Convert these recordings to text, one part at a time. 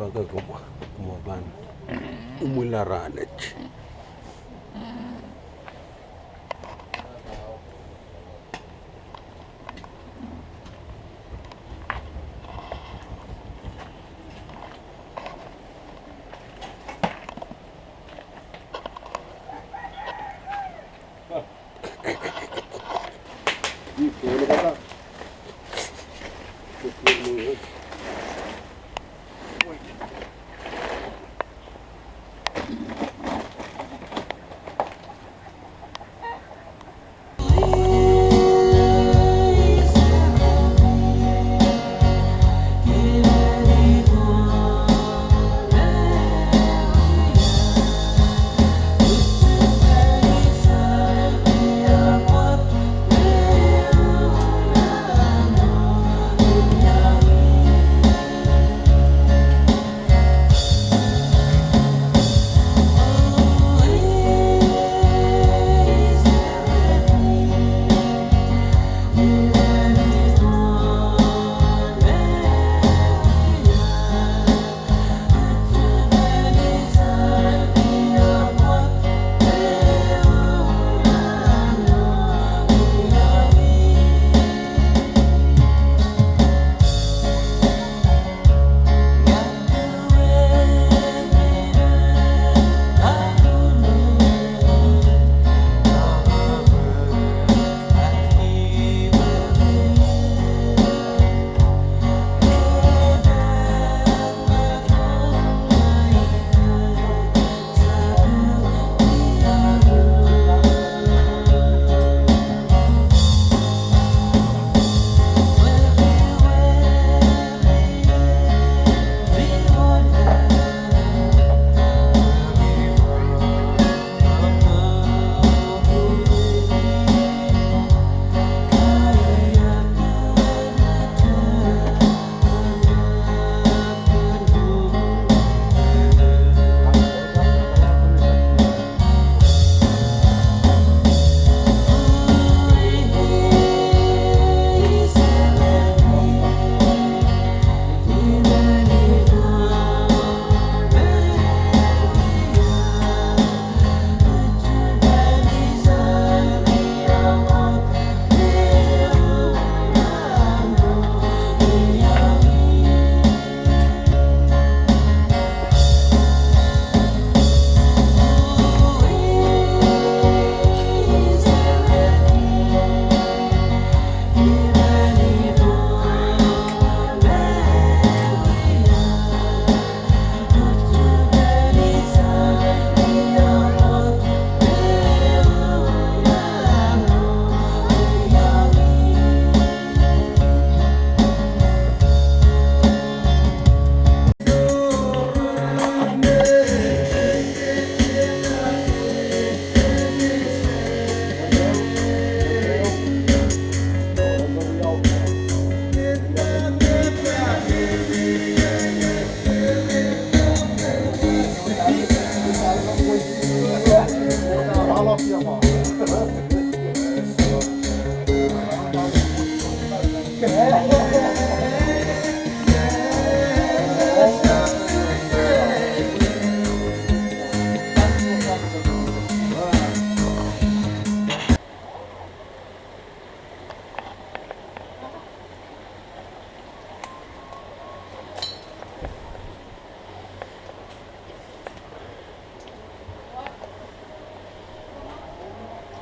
mpaka kumabana umularane.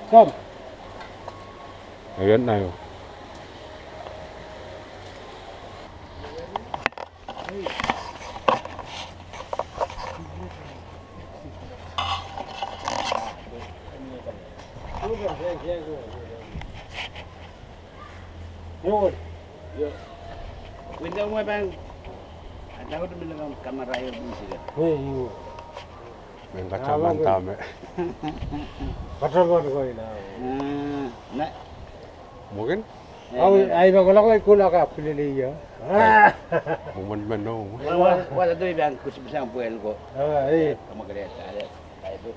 Không. Ayan na yun. Yun. Window mo bang ada ko bilang kamera yun sila. Yun. May kacaman tame. Katrabaho ko ina. Na Mungkin? Ay magulak ko kula ka pililiya. Muman no. wala doy bang kusibisang puel ko. Ay. Kamagreta ada. Ay do.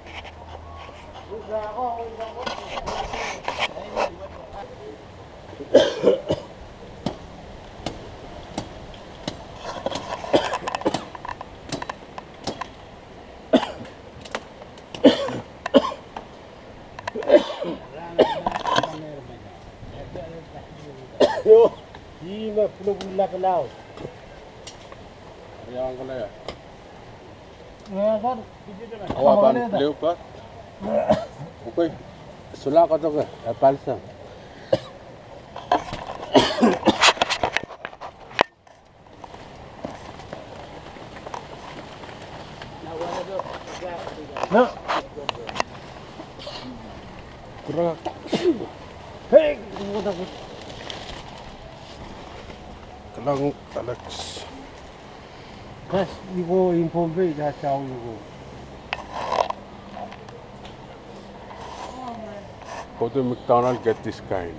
belum gula ke laut. Yang ko na ya. Ya kan? Awapan leopard. Okay. Sula ko to ka. Apalsa. No. Kurang. Hei, aku takut. Kalang Alex. Kas ibu impombe dah tahu ibu. Go to McDonald's, get this kind.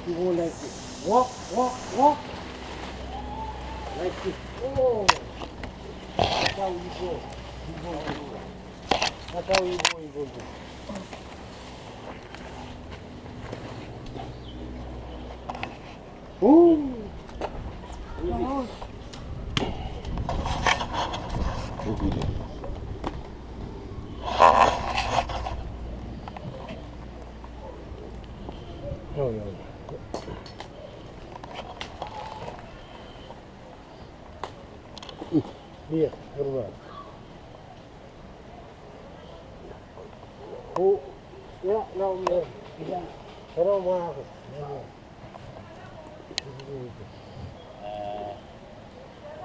Ibu like it. Walk. Like it. Oh. Tahu ibu. Tahu ibu. Oh. Oh, ya. Iya, berubah. Oh, ya, no. Iya. Pero mau aku.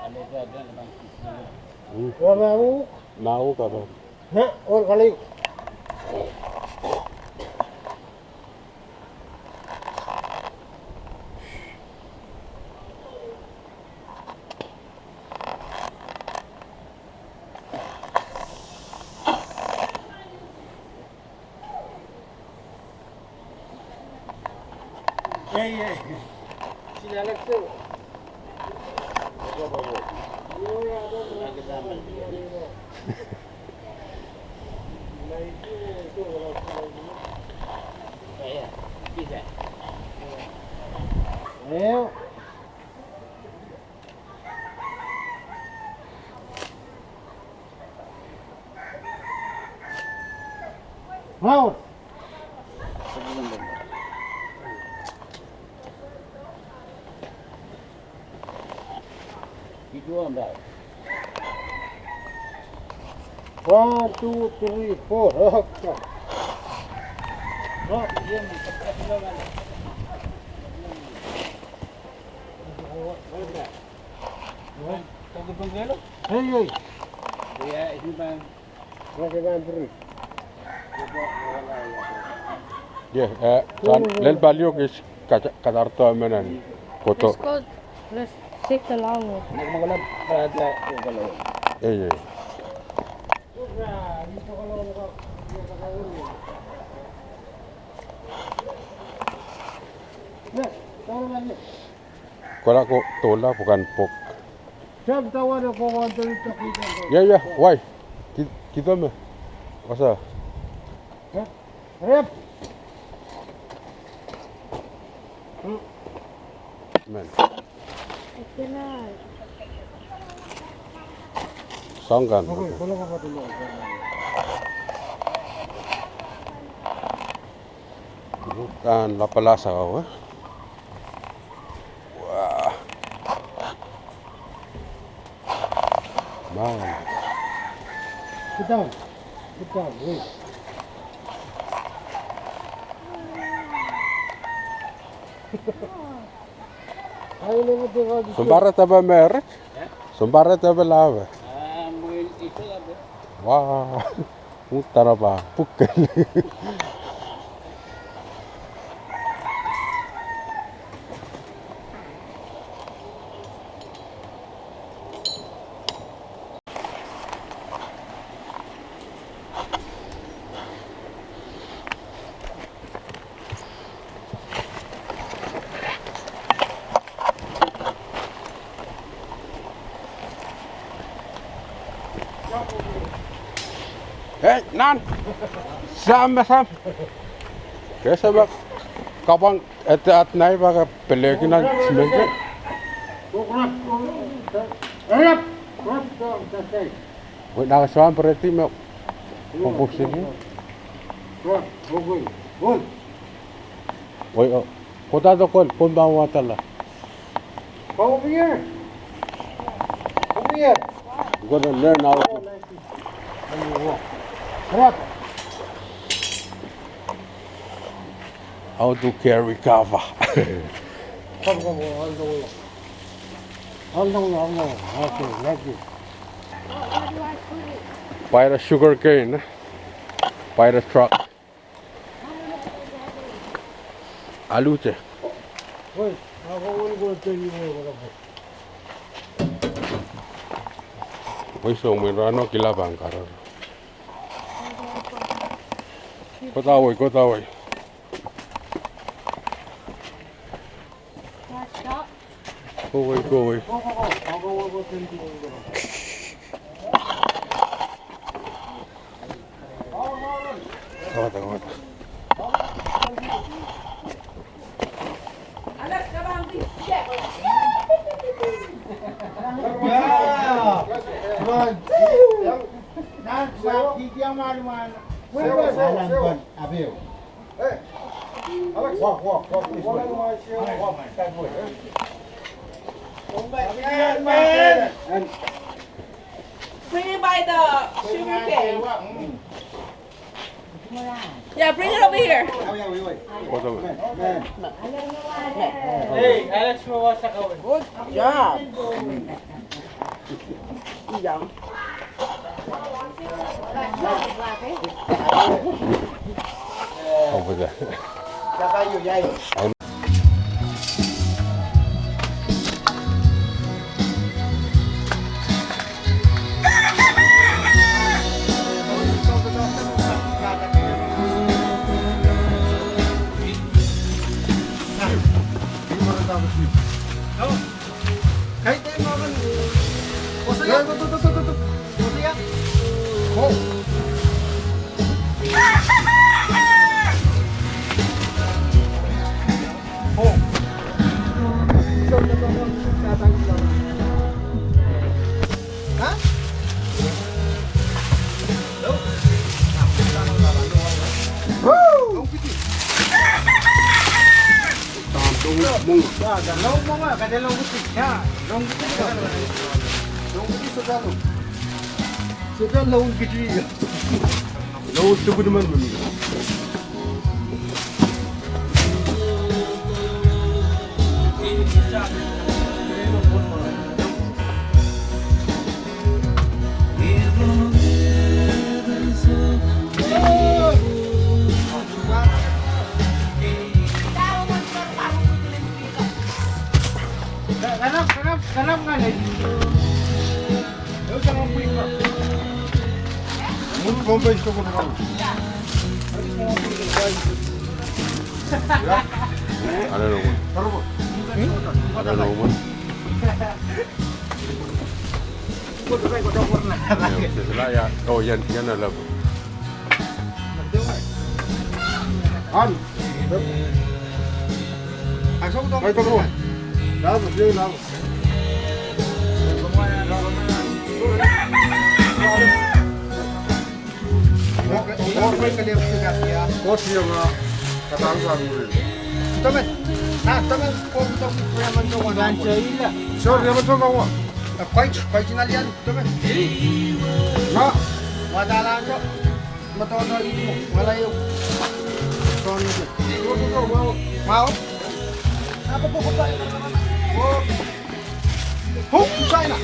Ada dia memang Wah, mau? Mau ka ba? Hah? Or kali. Ya. Sila lang tu. Saya bisa. Ayo. Mau? Sebelum dulu. Itu anda. 1, 2, 3, 4. Okay. Oh, dia mencetak dulu. Tunggu penggelo. Hey. Ya, ini bang. Masih bantri. Yeah, lel balyo kis kadarto menan. Koto. Let's take the long way. Nagmagulam para yung galaw. Eh. Kala ko tola bukan pok. Jam tawar ako wanto ito kita. Ya, why? Kita me. Asa? Rep. Men. I cannot. Sanggan. Okay, kulang ako dulu. Bukan lapalasa kau. Wah. Man. Sit down. Wait. Ayo naman tinggal di. Sumbara taba mer. Sumbara taba lava. Mungkin itu lah. Wah. Utara ba. Pukal. Hey, Nan. Sam. Kesa ba kapang at nai ba peleki na smenge. Rep. Wait, nakaswan pereti mo. Pupus ini. Kon, okay. Kon. Wait, potato kon ba watala? Come over here. Over here. You gotta learn how to carry kava. Come, all the way. All the way. Okay, like this. Where do I put it? By the sugar cane, by the truck. Alute. Wait, I'm going to tell you what Hoy son muy rano que la van karon. Kota hoy. Can I stop? Go away. I'll go over to you. Kawata. Yeah. Come on. Walk, this way. Walk that way. And Bring it by the sugar cane. Yeah, bring it over here. Kota. hey, Alex, mawasak ka. Good job. Young. Over there. Kahit tayo mga kan. Puso yan. Puso yan. Oh. Oh. Ha? Woo! Long mama, kada long gusti. Ya, long gusti. Long gusti sudah lo. Sudah long gusti. No stupid man. Ganap nga nih. Yo sa mga puwing ba? Mulu bomba isto ko naman. Ano naman? Taro mo. Ano naman? Sila ya. Oh, yan na lang. An. Asok to. Ay to. Dapat yun lang. Kos yang katangsa dulu. Teman, nah teman, kau kita punya mencoba ganca ila. Sure, dia mencoba apa? Kau cinalian, teman. Nah, wadala aja. Matono itu, malayo. Ton itu. Mau? Apa tuh kau? Oh, China.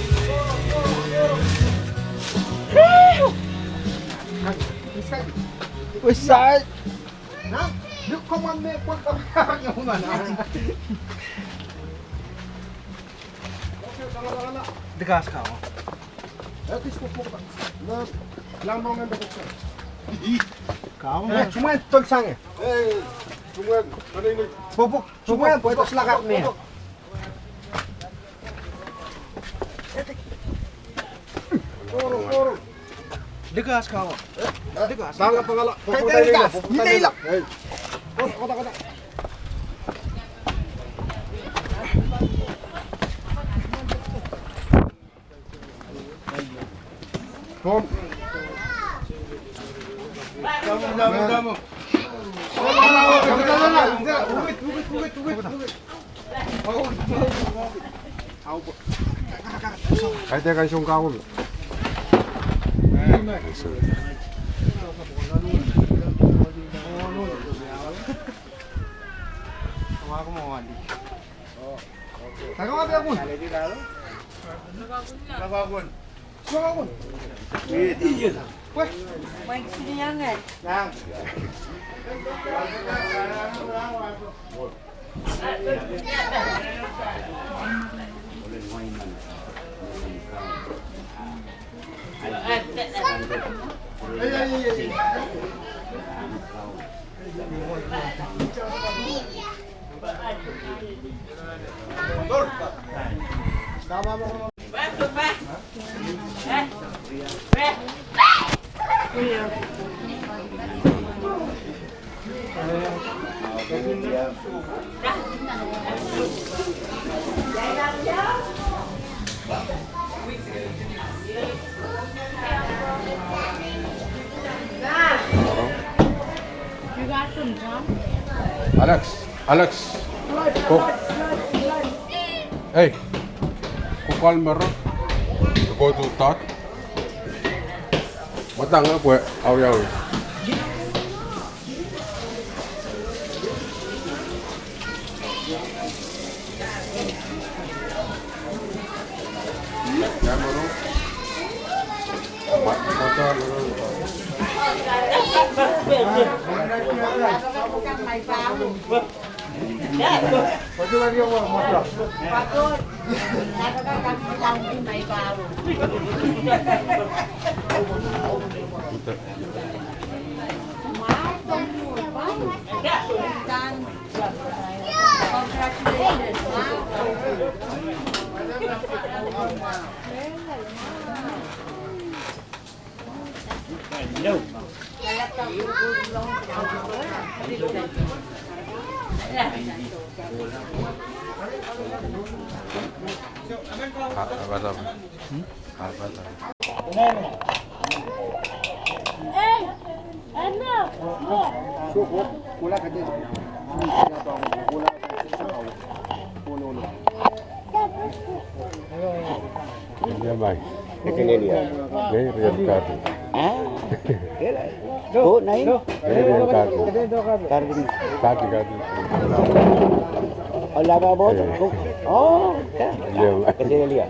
West side. Nah, look come on me, put up yung mana. Degas ka. Ito is pupuk. Lang mo nga bakit. Kau. Cuma tol sang. Eh, cuma mana ini? Pupuk. Cuma pupuk selakat ni. Degas kau. Degas. Bangga pangala. Hindi lang. Kota. Kom. Kamu. Cái tay cái sông cao không? Main sini jangan. You got some, John? Alex, kok, hey, kok kalmer? Go to talk. Matang aku ya, aw. Bukan main baru. Pati lagi yang mau motor. Patut. Katakan kami tahu main baru. Dia baik. Ini dia. Dia real kartu. Oh, naik. Dia real kartu. Kartu. Kartu. Oh, laba bot. Oh, Dia baik. kecil dia.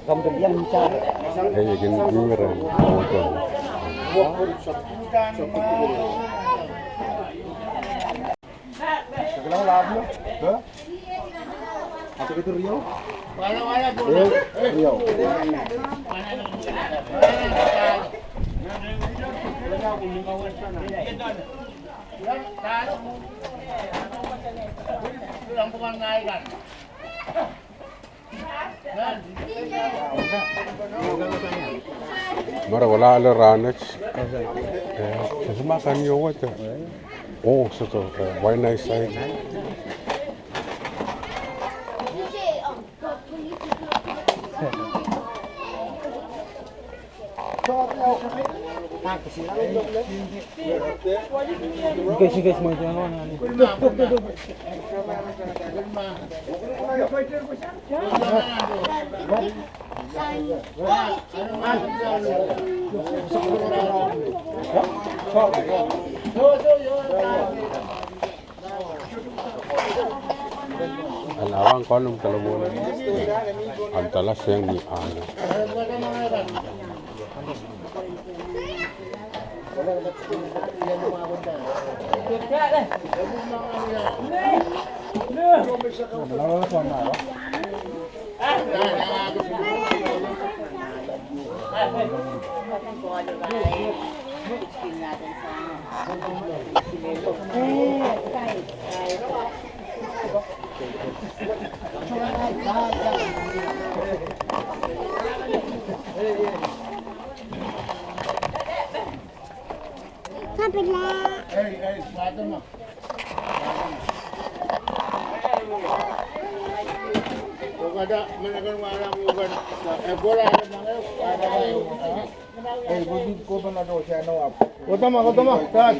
Kamu terdiam bisa. Dia yakin beneran motor. Sekarang labu, dah. Atau itu Rio? Rio. Mara wala ala ranex. Kasi makan yo what? Oh, so why nice side. Sige, mo dyan. Alawang kolom talamunan. Ang talas yang ni ana. Ada menekan warang bukan bola ada mana ada budi ko bana do siya no up. Utama, tas.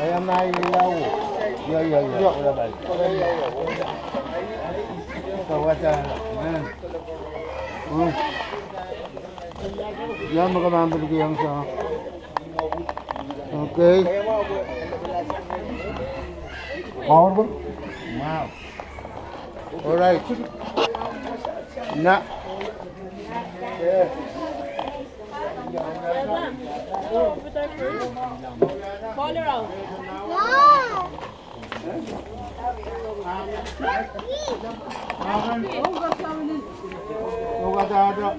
Ayam naik lau. Ya. Udah balik. Kau kata, ya makan ambil ke yang sah. Okey. Mau pun? Mau. Alright. Nak. Ball around. Kau kata ada.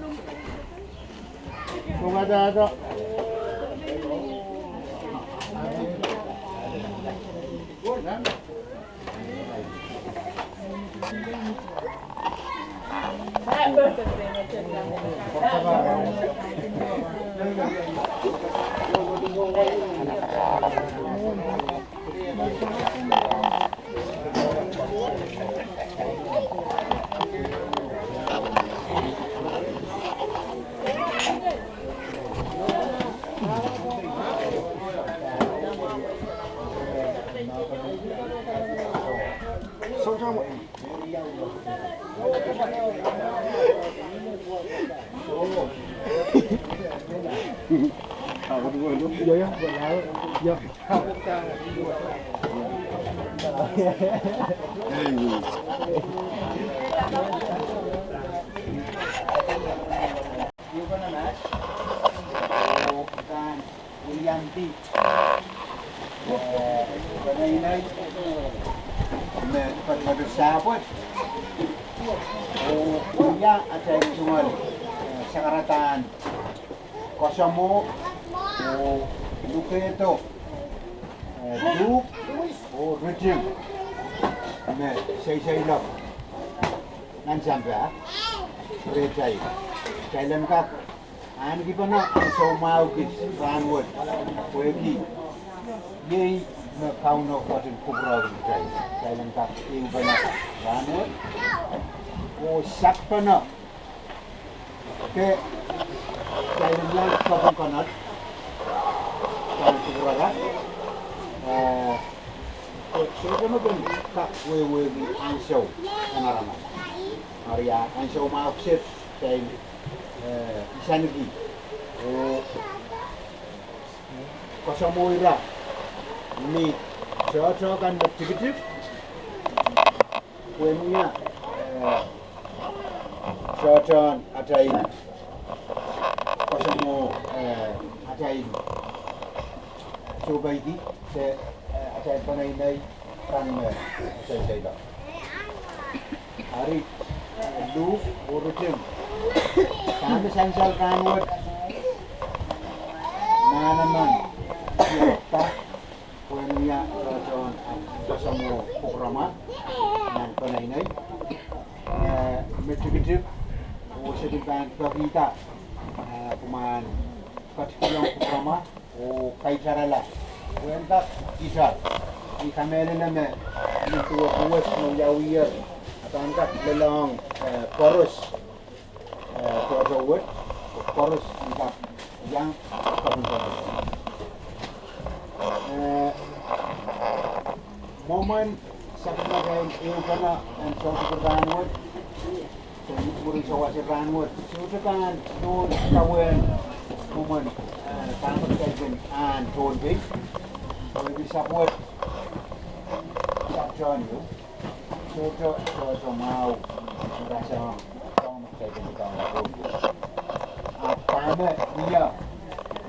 Sakaratan Kosomo Luketo Duk Rejim Saya lap Nan sampai Rejai Saya lengkap An gimana so mau kis ranward Wegi Ye kau nak buatin kubra rejai Saya lengkap Iu benar ranward Siapa nak Oke, saya bilang kapal kanat, kalau kuburaga, saya mungkin tak wewe di ansau, anarama, Maria ansau mau sih, saya isan lagi, kosamoira, ni cocok kan begitu, wewe cocok ada ini. Kosomo ada ini. Coba ini saya ada penai kan saya dah. Hari lu urutin. Kami sensal kanwat. Mana siapa punya cocok kosomo programa dan penai Metrikitip, City Bank Pavita, Kuman, Katilang Programa, Kaitarala, Wentak, Isar, di kamera nama, itu buat menjauhir, atau angkat lelang porus, tujuan porus angkat yang kapan-kapan. Momen sebenarnya yang kena dan suatu pertanyaan. Mungkin sawasir ranwat. Sudah kan non kawan momen tamat kajian an tonting. Kalau bisa buat sabjan itu. Sudah mau merasa tamat kajian tamat. Apa dia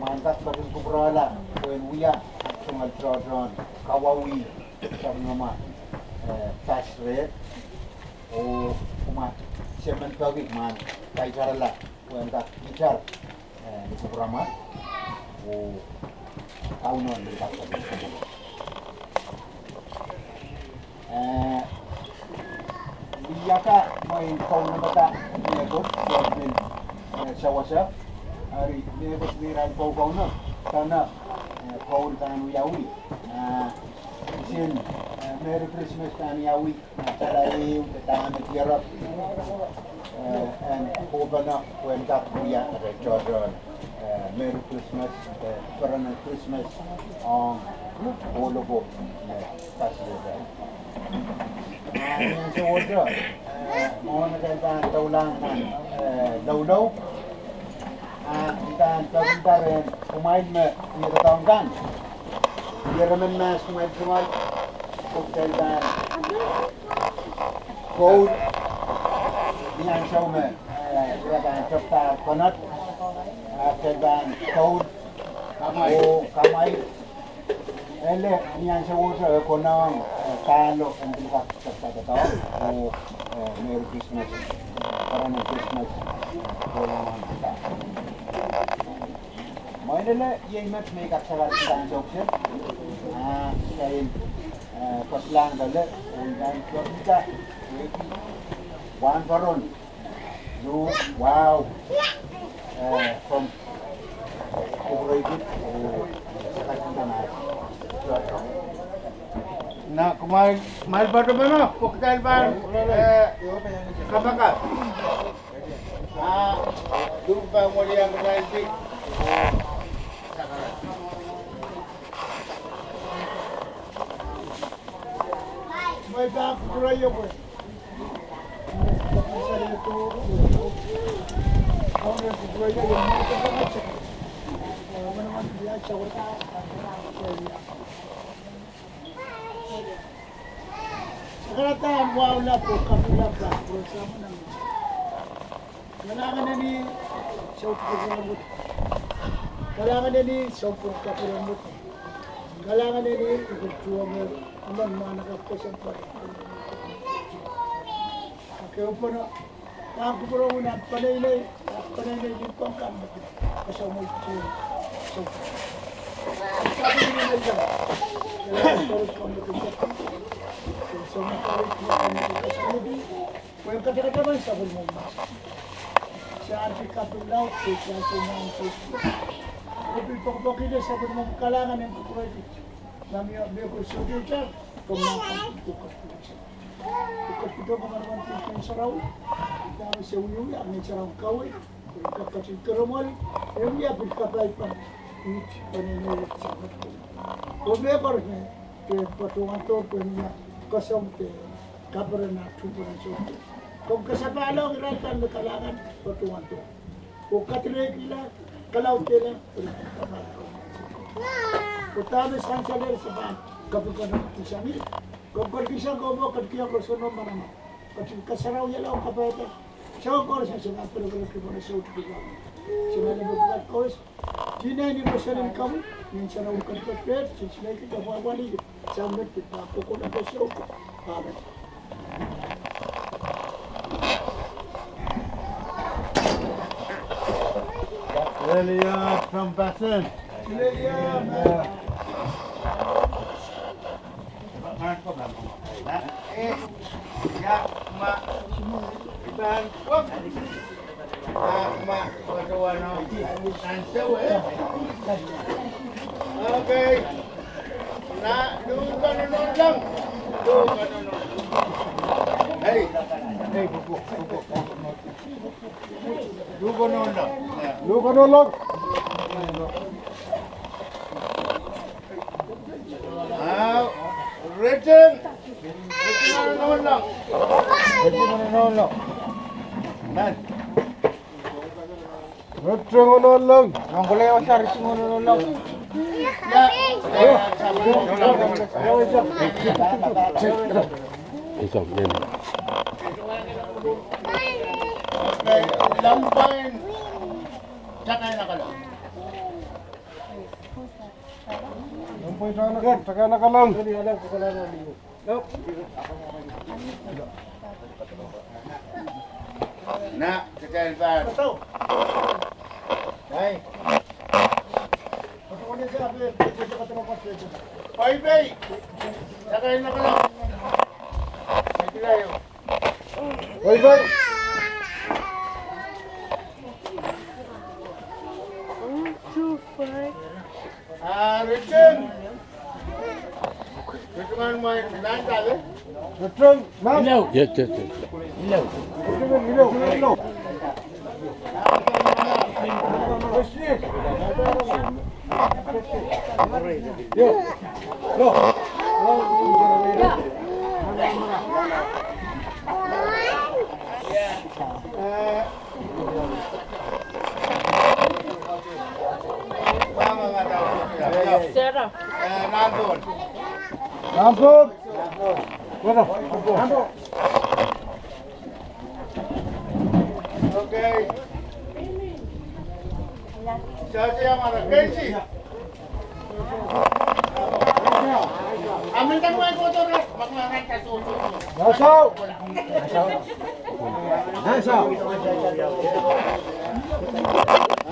mantap bagi kubrala. When we are sungai Jordan Kawawi sama tax rate. Oh, umat Semen bagi man kaitar lah, untuk bicara di programa. Oh, kaunon ng kapatid. Biyaka may kaun na bata niyagot sa WhatsApp. Hari niyagot niran kau na karena kaun kanu yawi. Isin Merry Christmas kanu yawi. Tarai tangan tiarap. And Kobana went up kuya Jordan. Merry Christmas, Corona Christmas on Olobo Pasir. Yang sa order, mohon nagkaitan taulang daw-daw. Kita sebentar kumain ni tatangkan. Dia remen mas kumain kaitan kau yang sama kaitan cepat konat kaitan kau kamai ele yang sa order konang kalau untuk kita tahu Merry Christmas, Corona Christmas, bolang kita. Mainnya yang mat make up salah kita jokes. Kain paslang dale, dan kita one baron, wow, from overrated, sekarang kita naik. Na kumain baru mana? Cocktail bar. Kapakah? Jumpa mulia berlari. Mai dah kuraya pun. Saya itu. Orang kuraya yang macam. Mana-mana dia cakap. Sekarang wow lah kapula pa bersama namin. Kailangan na ni sopor kapulambot. Kailangan na ni sopor kapulambot. Kailangan na ni ikutsuwa mo ang mga nakapasampay. Kaya po na ako po na panay din pang kamot. Kasama ito sopor. Sabi niya na lang. Kailangan pa rin kamot ito. Semua kali kita ini, mereka kadang-kadang sabun mama. Saat kita pulau, kita punya itu. Tapi pokok ini sabun mama kalangan yang kuat itu. Kami ambil kursus jar, kemudian tukar. Tukar itu kemarin kita serau, kita seuyuh, kami serau kawai, kita kasih kerumal, yang dia berkapai pan, ini panennya sangat. Kemudian kornya, patungan tu punya. Kosong ke kabarana tuburan sote. Kung kasapalo ngiratan na kalangan patuwan to. Kung katilig nila, kalaw nila, kung tabi sang salir sa baan, kapag ka ng kisami. Kung kisang ko mo, kaya ko sunom manama. Kasi kasaraw yala ang kapayata. Siya ko sa sinang pala kimo na sote ko. Sinalibot ko Cina ni masalah kamu, yang cara ukur kerja, sila kita wali, sambil kita pukul apa sih ukur, ada. Lelia Trampasen, Lelia. Ya, mak, iban, wah. Mak, bagaimana? Okay. Nak, dulu kan nonton. Hey, buku. Dulu nonton. Richard nonton. Man. Nagtrangonolong. Ang kulay o sa risingonolong. Isang yan. Lampain. Sakay na ka lang. Lampain saka na ka lang. Na, sakay pa. Hey. Bye-bye. Sakayin na ka lang. Sige tayo. Bye-bye. Richard. Richard mo yung pinaan tali. Richard, ma'am. Yes, yes, yes. Hello. Sarah. Lampung. Bueno, lampung. Okay. Siapa yang mana? Kensi. Ambil kan main kotor lah. Makan kasut. Nasau. Nasau.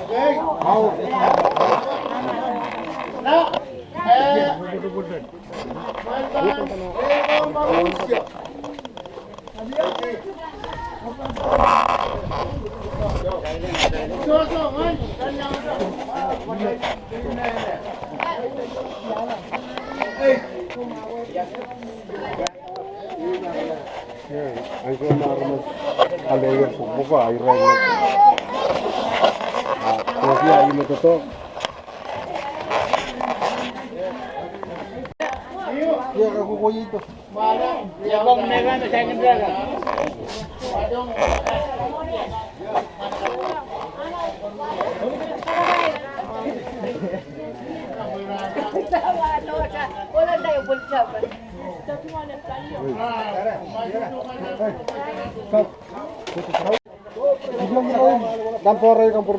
Okay. Mau. Nah. Ang ko na rin alayo po mo ko ay rin. Kasi ay mo to. Dia aku koyi itu. Ya bang mega na saya kendara. Wala tayo bulsa pa. Campur aja campur.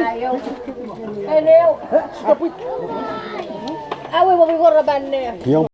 Ayaw. Ayaw. Awi mo ko raban niya. Yung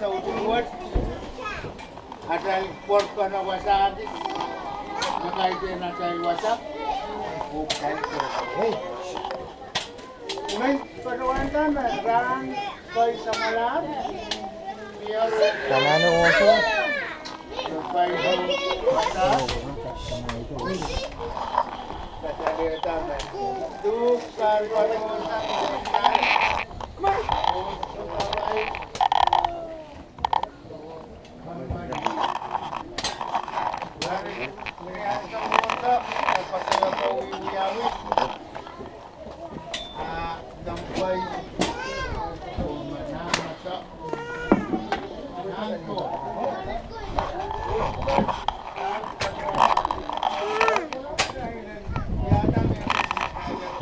Sa utuwat ada import kana wasad nakaide na sa WhatsApp bukan hey pagkawantan na ran koy sa malam biar kanano oso koy ho WhatsApp kata tama duk sar pagkawantan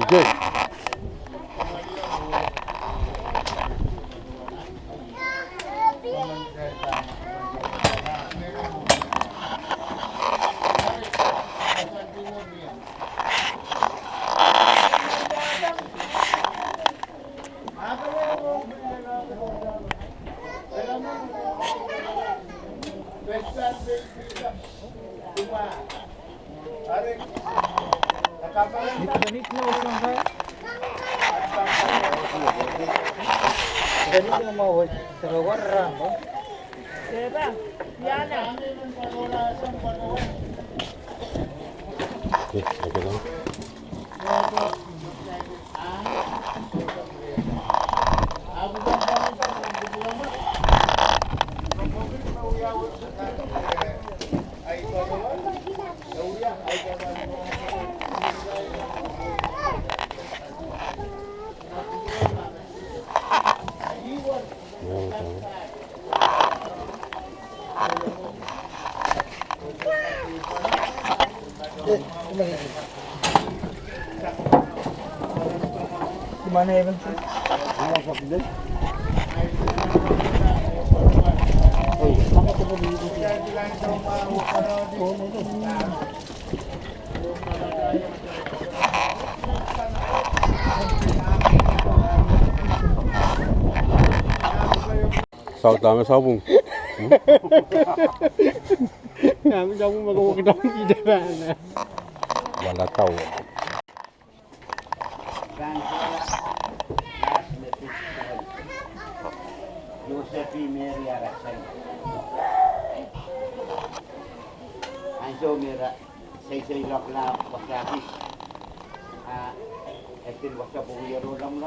Good. Western Diba? Yan na. Okay, okay lang. Yan, tama. Gimana ya, Bang? Sao tama sabong? Kami kamu mag-walk-down di mana? Wala tao. Josephine Mary Arasay. Anso mira say lok la pasakis. Estin wasa buyero lam.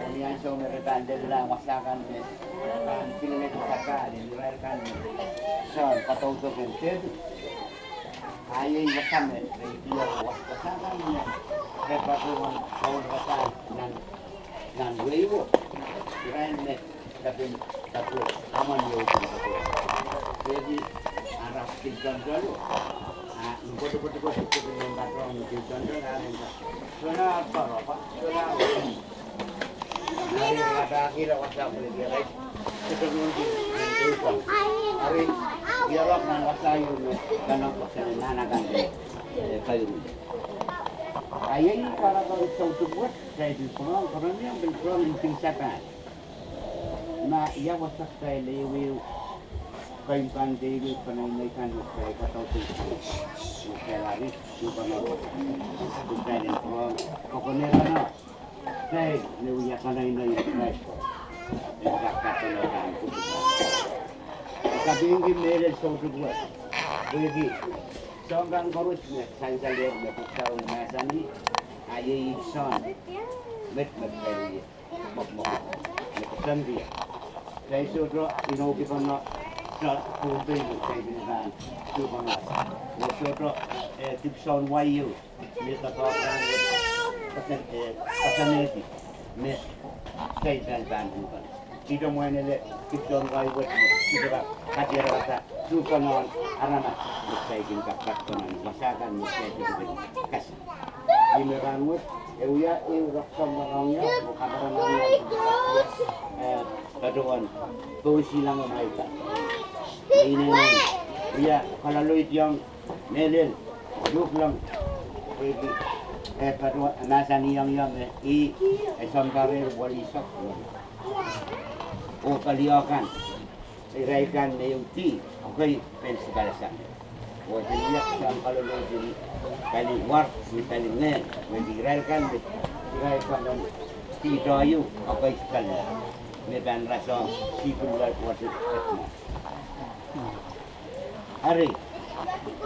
Oni anso mira tandel la wasakan me. Kan pilne saka ni kan. Son patau to kented. Ayay wasame dia wasakan ni. Repatuan kawan wasan nan wewo. Kirain tapi aman yo. Jadi arah tinggal dulu. Betul yang patron tinggal dulu ada. Soalnya apa? Soalnya hari ada akhir WhatsApp dia right. Sebelum di hari dia lock nan WhatsApp yo kan WhatsApp nana kan. Kayu. Ayah para kalau sautu buat saya di sekolah karena yang berperan penting siapa. Nah, ia wasak saya lewi kaimpan dewi penaikan saya kata tu. Saya lari juga nak bukan yang pro. Pokoknya mana saya lewi yang kana ini saya. Tidak kata orang tu. Tapi ini mereka sautu buat. Jadi Songgang korusnya, saya lihat betul masani, ayah son, bet dari mok betul dia. Saya suruh inogi kono, putih saya bilang, tu kono. Saya suruh tip son wayu, kita orang pasaneti, mes saya dan bukan. Kita mau ni le, kita orang wayu kita kajian rasa, tu kono anak. Saya ingin kapat konon masakan saya juga kasih. Ini rangut, euya rakam orangnya, bukan orangnya. Kaduan, tu silang mereka. Ini, ya kalau lu itu yang melel, juklam, pergi. Kaduan nasani yang sampai walisak. Oh kaliakan, iraikan neuti, okay, pensikalasan. Wah dia yang kalau dia kali war, kali ngen, mendiralkan, dan tidak ayu apa istilahnya, medan rasa sikular kuat. Hari,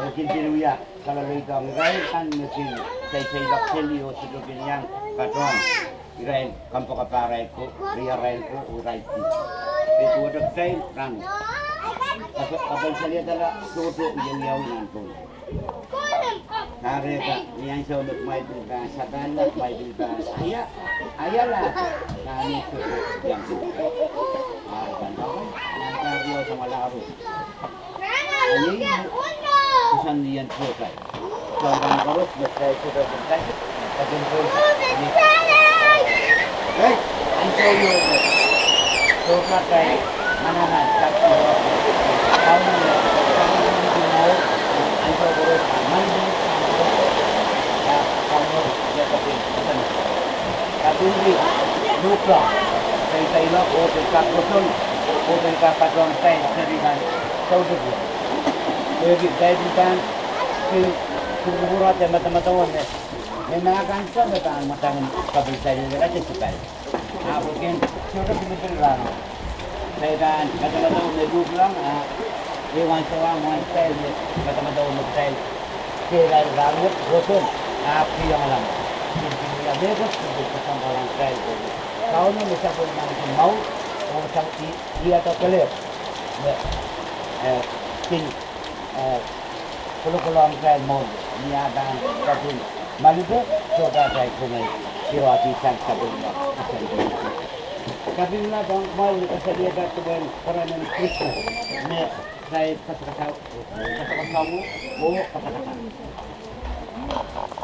mungkin dia kalau dia mendiralkan mungkin saya dak seli atau sebagainya yang kadang irain kampung kaparai ko, riarain ko, urai ti. Itu ada time rang. Kapag saya lihat adalah tutup yang yawan pun. Karena yang saya untuk main dengan sakana, main dengan ayahlah. Kami tutup yang tutup. Kan tahu? Nanti dia sama laru. Ini kesan yang tutup. Jangan kalau saya sudah berkata, tapi ini. Hey, anjau yo. Tutup kai mana nak tak tahu ni, mau anjau boleh mandi, kamu dia tapi tapi ni lupa, saya nak orang dekat betul, orang dekat patron saya sendiri kan, tahu tu. Jadi saya bukan kuburat yang mata-mata memang akan sampai matang kabel saya juga cepat. Mungkin sudah betul lah. Saya kan mata-mata untuk pulang. Iwan seorang wanita mata-mata untuk saya kira rambut bosan api yang lama. Jadi bebas untuk kesempatan saya. Kalau ni bisa pun nanti mau orang dia atau kelir. Tin kalau orang saya mau ni ada kabin. Maluku sudah saya kumai siwati sang kabin. Kabin lah bang mau saya lihat tu peranan Kristus. Ni saya kata kamu mau kata.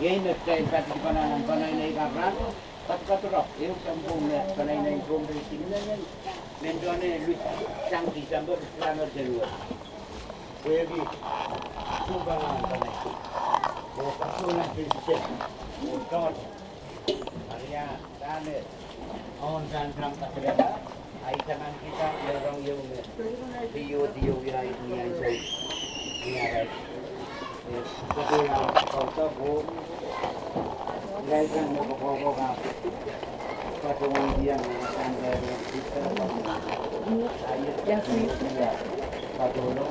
Ini saya kata di mana ini karan. Kata roh, itu sambungnya karena ini kompon sini kan, menjualnya lucu, canggih sambil selama jenuh. Jadi, sumbangan karena itu, kasunan prinsip, motor, karya, tanah, on dan berangkat kereta, aicanan kita orang yang dio wilayah ini yang saya ini ada, betul yang kau tahu. Mereka membawa patungan dia mengatakan dari kita yang sudah patungan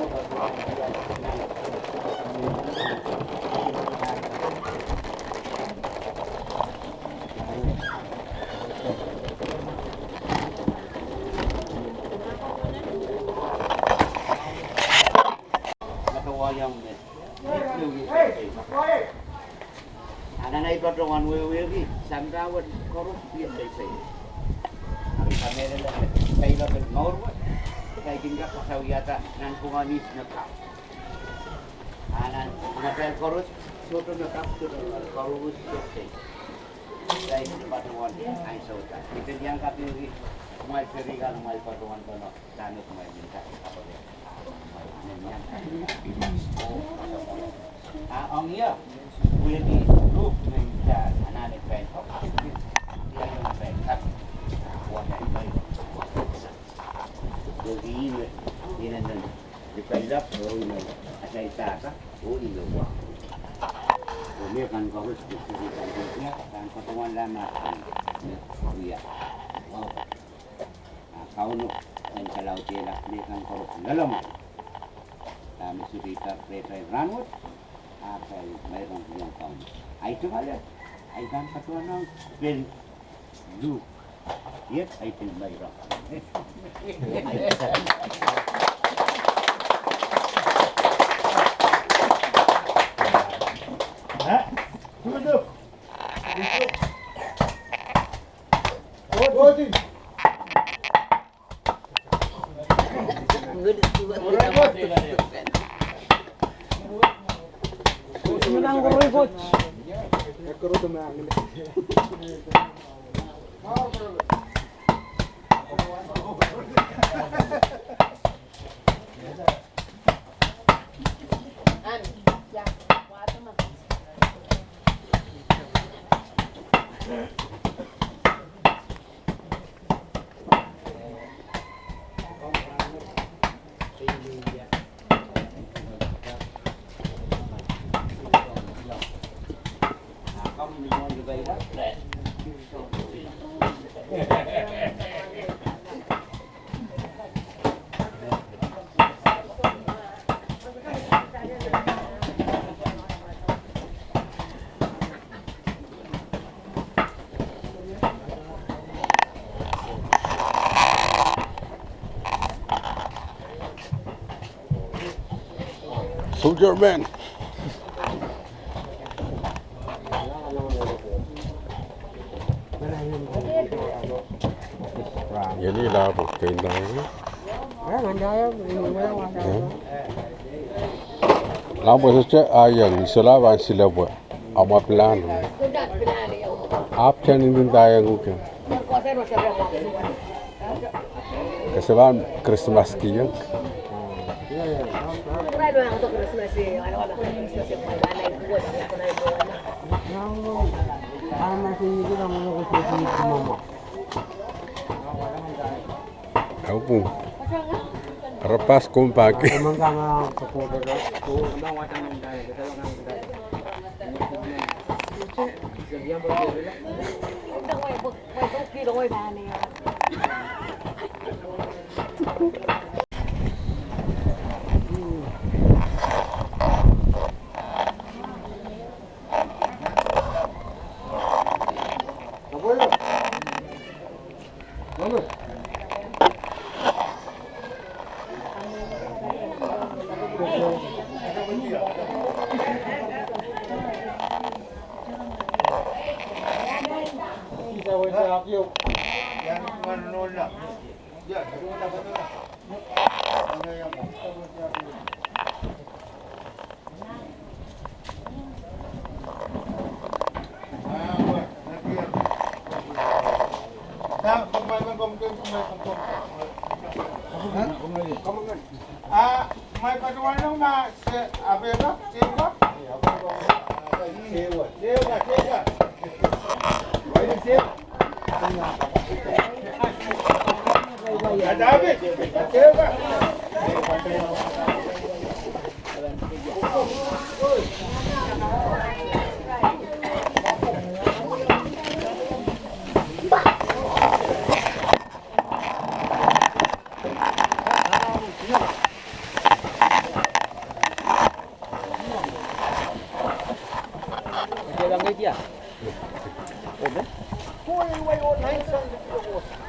Anak itu orang wewe sampai korus biar saya. Hari kemarin saya dapat ngor, saya tinggal pasal wiata nan punganis nakap. Anak nak korus, suatu nakap korus saya. Saya patungan ai sauta. Kita diangkat ni mai serigal mai patungan kono tanah mai minta apa dia. Ông nhớ quyền đi lúc mình trả anh này về không đi anh về thật quan hệ đây rồi đi nên đi phải lắp rồi này anh ấy ta các cố đi được quá rồi biết anh có cái sự gì cần thiết nhé đang có công an ra mà vì kau nu dan kalau dia nak dia kan korup dalam kami sudah terpilih ranut apa merong yang kau itu malah aikan patuan orang beli lu dia itu merong Duduk. Oh, menang korupot. Soldier man. Jadi lah bukan dah. Lama saja ayang selawan sila buat ama plan. Apa yang ingin tayang mungkin. Keseban Christmas kian. Aku pun Repas kumpaki. Memang kang kepodo ka. Yang menolak. Ya, mai patuan na abela sewa sewa ada habis sewa Koi wai online sang